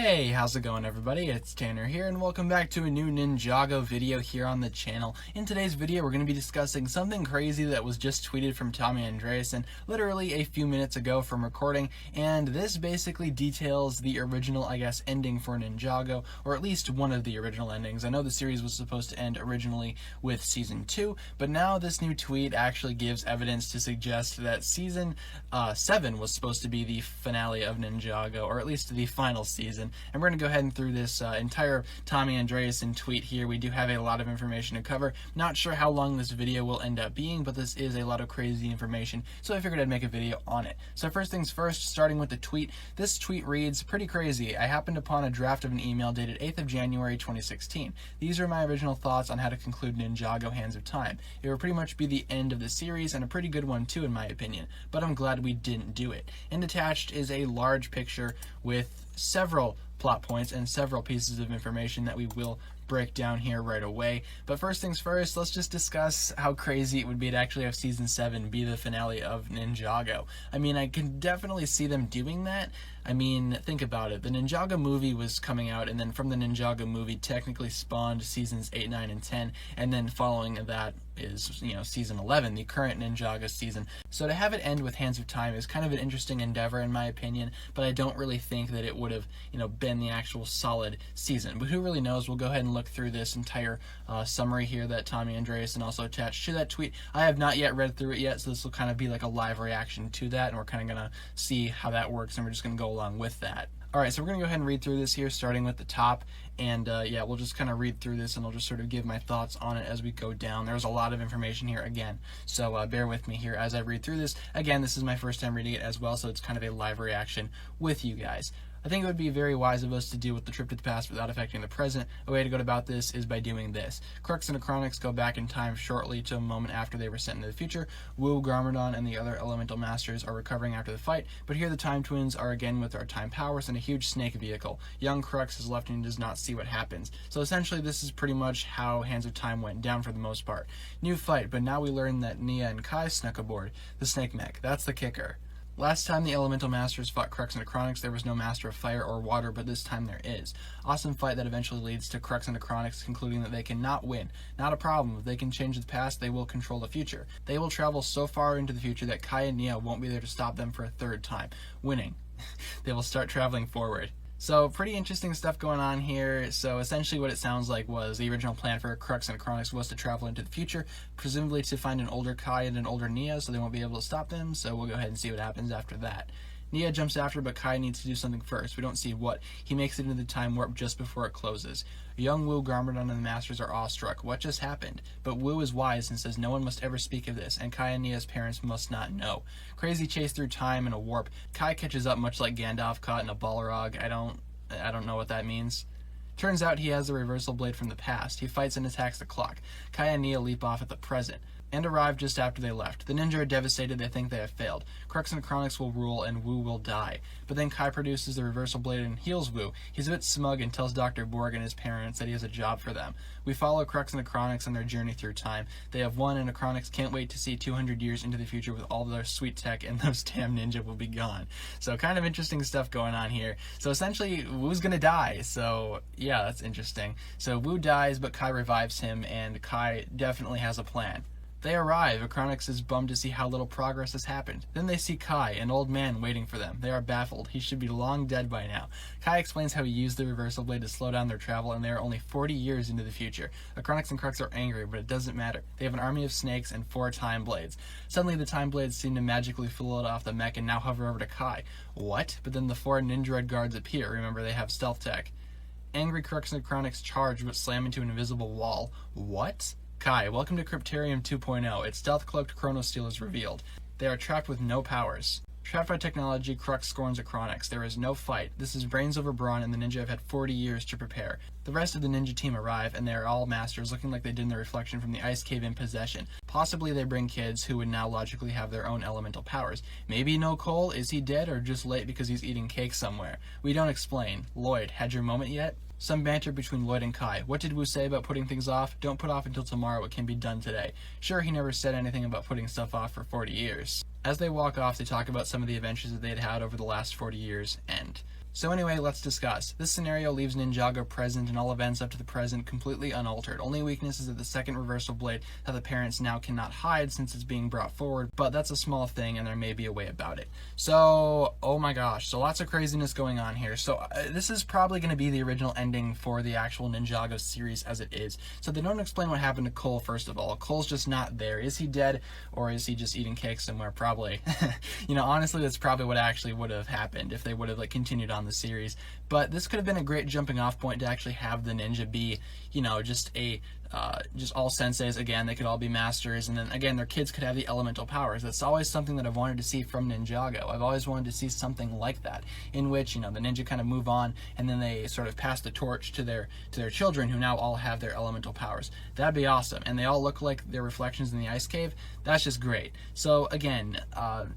Hey, how's it going everybody? It's Tanner here and welcome back to a new Ninjago video here on the channel. In today's video we're going to be discussing something crazy that was just tweeted from Tommy Andreasen literally a few minutes ago from recording, and this basically details the original, ending for Ninjago, or at least one of the original endings. I know the series was supposed to end originally with Season 2, but now this new tweet actually gives evidence to suggest that Season 7 was supposed to be the finale of Ninjago, or at least the final season. And we're going to go ahead and through this entire Tommy Andreasen tweet here. We do have a lot of information to cover. Not sure how long this video will end up being, but this is a lot of crazy information, so I figured I'd make a video on it. So first things first, starting with the tweet. This tweet reads, "Pretty crazy. I happened upon a draft of an email dated 8th of January 2016. These are my original thoughts on how to conclude Ninjago Hands of Time. It will pretty much be the end of the series, and a pretty good one too in my opinion, but I'm glad we didn't do it." And attached is a large picture with several plot points and several pieces of information that we will break down here right away. But first things first, let's just discuss how crazy it would be to actually have Season 7 be the finale of Ninjago. I mean, I can definitely see them doing that. I mean, think about it. The Ninjago movie was coming out, and then from the Ninjago movie technically spawned Seasons 8, 9, and 10, and then following that is, Season 11, the current Ninjago season. So to have it end with Hands of Time is kind of an interesting endeavor in my opinion, but I don't really think that it would have, been the actual solid season. But who really knows? We'll go ahead and look through this entire summary here that Tommy Andreasen also attached to that tweet. I have not yet read through it yet, so this will kind of be like a live reaction to that, and we're kind of going to see how that works, and we're just going to go along with that. Alright, so we're going to go ahead and read through this here, starting with the top, and we'll just kind of read through this, and I'll just sort of give my thoughts on it as we go down. There's a lot of information here again, so bear with me here as I read through this. Again, this is my first time reading it as well, so it's kind of a live reaction with you guys. I think it would be very wise of us to deal with the trip to the past without affecting the present. A way to go about this is by doing this. Crux and Acronyx go back in time shortly to a moment after they were sent into the future. Wu, Garmadon, and the other elemental masters are recovering after the fight, but here the Time Twins are again with their time powers and a huge snake vehicle. Young Crux is left and does not see what happens. So essentially this is pretty much how Hands of Time went down for the most part. New fight, but now we learn that Nia and Kai snuck aboard the snake mech. That's the kicker. Last time the Elemental Masters fought Crux and Acronyx, there was no Master of Fire or Water, but this time there is. Awesome fight that eventually leads to Crux and Acronyx concluding that they cannot win. Not a problem. If they can change the past, they will control the future. They will travel so far into the future that Kai and Nia won't be there to stop them for a third time. Winning. They will start traveling forward. So pretty interesting stuff going on here. So essentially what it sounds like was the original plan for Crux and Acronyx was to travel into the future, presumably to find an older Kai and an older Nia, so they won't be able to stop them. So we'll go ahead and see what happens after that. Nia jumps after, but Kai needs to do something first. We don't see what. He makes it into the time warp just before it closes. Young Wu, Garmadon, and the Masters are awestruck. What just happened? But Wu is wise and says no one must ever speak of this, and Kai and Nia's parents must not know. Crazy chase through time in a warp. Kai catches up much like Gandalf caught in a Balrog. I don't know what that means. Turns out he has the reversal blade from the past. He fights and attacks the clock. Kai and Nia leap off at the present and arrive just after they left. The ninja are devastated. They think they have failed. Crux and Acronyx will rule and Wu will die. But then Kai produces the reversal blade and heals Wu. He's a bit smug and tells Dr. Borg and his parents that he has a job for them. We follow Crux and Acronyx on their journey through time. They have won, and Acronyx can't wait to see 200 years into the future with all their sweet tech, and those damn ninja will be gone. So kind of interesting stuff going on here. So essentially Wu's gonna die, so yeah, that's interesting. So Wu dies, but Kai revives him, and Kai definitely has a plan. They arrive. Acronyx is bummed to see how little progress has happened. Then they see Kai, an old man, waiting for them. They are baffled. He should be long dead by now. Kai explains how he used the reversal blade to slow down their travel, and they are only 40 years into the future. Acronyx and Crux are angry, but it doesn't matter. They have an army of snakes and 4 time blades. Suddenly the time blades seem to magically float off the mech and now hover over to Kai. What? But then the 4 Ninja guards appear. Remember, they have stealth tech. Angry Crux and Acronyx charge but slam into an invisible wall. What? Kai, welcome to Cryptarium 2.0. Its stealth-cloaked chronosteel is revealed. They are trapped with no powers. Trapped by technology, Crux scorns Acronyx. There is no fight. This is brains over brawn, and the ninja have had 40 years to prepare. The rest of the ninja team arrive, and they are all masters, looking like they did in the reflection from the ice cave in possession. Possibly they bring kids who would now logically have their own elemental powers. Maybe no Cole? Is he dead or just late because he's eating cake somewhere? We don't explain. Lloyd, had your moment yet? Some banter between Lloyd and Kai. What did Wu say about putting things off? Don't put off until tomorrow. It can be done today. Sure, he never said anything about putting stuff off for 40 years. As they walk off, they talk about some of the adventures that they had had over the last 40 years, and So anyway, let's discuss. This scenario leaves Ninjago present in all events up to the present completely unaltered. Only weakness is that the second reversal blade that the parents now cannot hide since it's being brought forward, but that's a small thing and there may be a way about it. So, oh my gosh, so lots of craziness going on here. So this is probably going to be the original ending for the actual Ninjago series as it is. So they don't explain what happened to Cole first of all. Cole's just not there. Is he dead or is he just eating cake somewhere? Probably. You know, honestly, that's probably what actually would have happened if they would have continued on the series. But this could have been a great jumping off point to actually have the ninja be, you know, just all senseis again. They could all be masters, and then again their kids could have the elemental powers. That's always something that I've wanted to see from Ninjago. I've always wanted to see something like that, in which, you know, the ninja kind of move on and then they sort of pass the torch to their children, who now all have their elemental powers. That'd be awesome, and they all look like their reflections in the ice cave. That's just great. So again,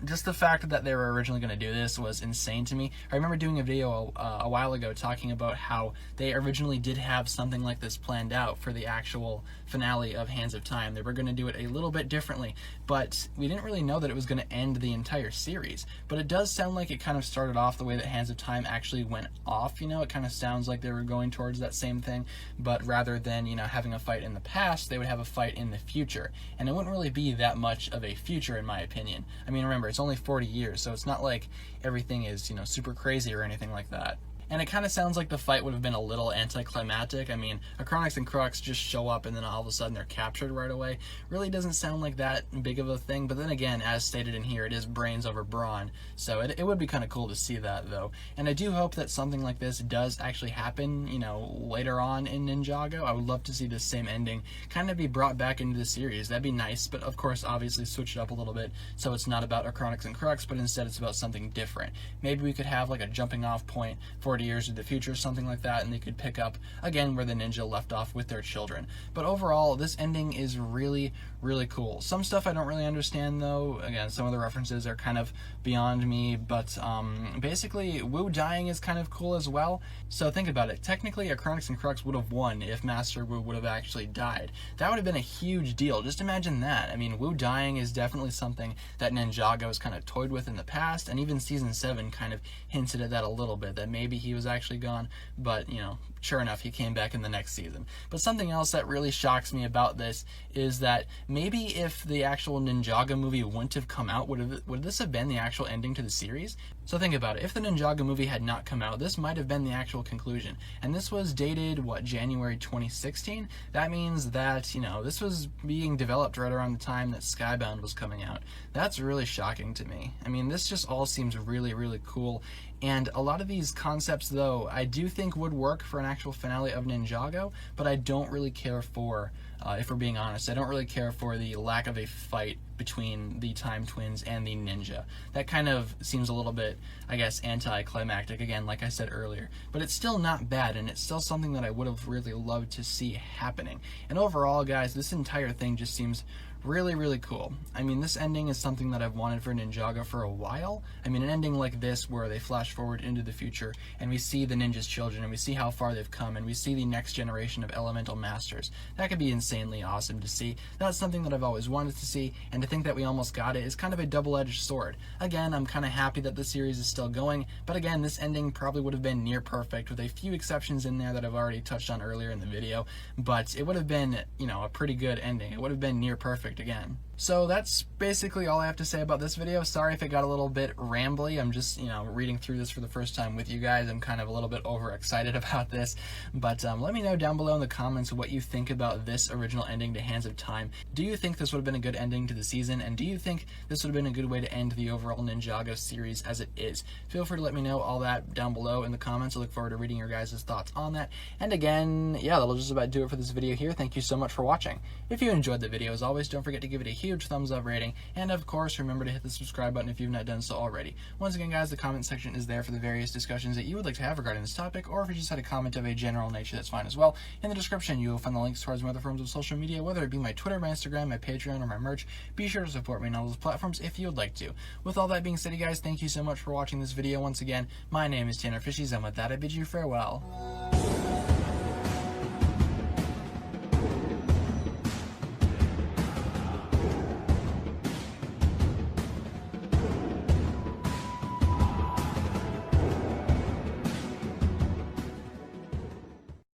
just the fact that they were originally going to do this was insane to me. I remember doing a video a while ago talking about how they originally did have something like this planned out for the actual finale of Hands of Time. They were going to do it a little bit differently, but we didn't really know that it was going to end the entire series. But it does sound like it kind of started off the way that Hands of Time actually went off. You know, it kind of sounds like they were going towards that same thing, but rather than, you know, having a fight in the past, they would have a fight in the future. And it wouldn't really be that much of a future, in my opinion. I mean, remember, it's only 40 years, so it's not like everything is, you know, super crazy or anything like that. And it kind of sounds like the fight would have been a little anticlimactic. I mean, Acronix and Crux just show up and then all of a sudden they're captured right away. Really doesn't sound like that big of a thing, but then again, as stated in here, it is brains over brawn, so it would be kind of cool to see that, though. And I do hope that something like this does actually happen, you know, later on in Ninjago. I would love to see this same ending kind of be brought back into the series. That'd be nice, but of course, obviously switch it up a little bit, so it's not about Acronix and Crux, but instead it's about something different. Maybe we could have like a jumping off point 40 years into the future, something like that, and they could pick up again where the ninja left off with their children. But overall, this ending is really, really cool. Some stuff I don't really understand, though. Again, some of the references are kind of beyond me, but basically Wu dying is kind of cool as well. So think about it. Technically, Acronix and Crux would have won if Master Wu would have actually died. That would have been a huge deal. Just imagine that. I mean, Wu dying is definitely something that Ninjago has kind of toyed with in the past, and even Season 7 kind of hinted at that a little bit, that maybe he was actually gone, but, you know, sure enough, he came back in the next season. But something else that really shocks me about this is that maybe if the actual Ninjago movie wouldn't have come out, would this have been the actual ending to the series? So think about it. If the Ninjago movie had not come out, this might have been the actual conclusion. And this was dated, what, January 2016? That means that, you know, this was being developed right around the time that Skybound was coming out. That's really shocking to me. I mean, this just all seems really, really cool. And a lot of these concepts, though, I do think would work for an actual finale of Ninjago, but I don't really care for, if we're being honest, I don't really care for the lack of a fight between the Time Twins and the ninja. That kind of seems a little bit, I guess, anticlimactic, again, like I said earlier. But it's still not bad, and it's still something that I would have really loved to see happening. And overall, guys, this entire thing just seems really, really cool. I mean, this ending is something that I've wanted for Ninjago for a while. I mean, an ending like this where they flash forward into the future and we see the ninja's children and we see how far they've come and we see the next generation of elemental masters. That could be insanely awesome to see. That's something that I've always wanted to see, and to think that we almost got it is kind of a double-edged sword. Again, I'm kind of happy that the series is still going, but again, this ending probably would have been near perfect, with a few exceptions in there that I've already touched on earlier in the video, but it would have been, you know, a pretty good ending. It would have been near perfect again. So that's basically all I have to say about this video. Sorry if it got a little bit rambly. I'm just, you know, reading through this for the first time with you guys. I'm kind of a little bit overexcited about this, but let me know down below in the comments what you think about this original ending to Hands of Time. Do you think this would have been a good ending to the season, and do you think this would have been a good way to end the overall Ninjago series as it is? Feel free to let me know all that down below in the comments. I look forward to reading your guys' thoughts on that. And again, yeah, that'll just about do it for this video here. Thank you so much for watching. If you enjoyed the video, as always, don't forget to give it a huge thumbs up rating, and of course remember to hit the subscribe button if you've not done so already. Once again, guys, the comment section is there for the various discussions that you would like to have regarding this topic, or if you just had a comment of a general nature, that's fine as well. In the description you will find the links towards my other forms of social media, whether it be my Twitter, my Instagram, my Patreon, or my merch. Be sure to support me on all those platforms if you would like to. With all that being said, you guys, thank you so much for watching this video. Once again, my name is TannerFishies, and with that I bid you farewell.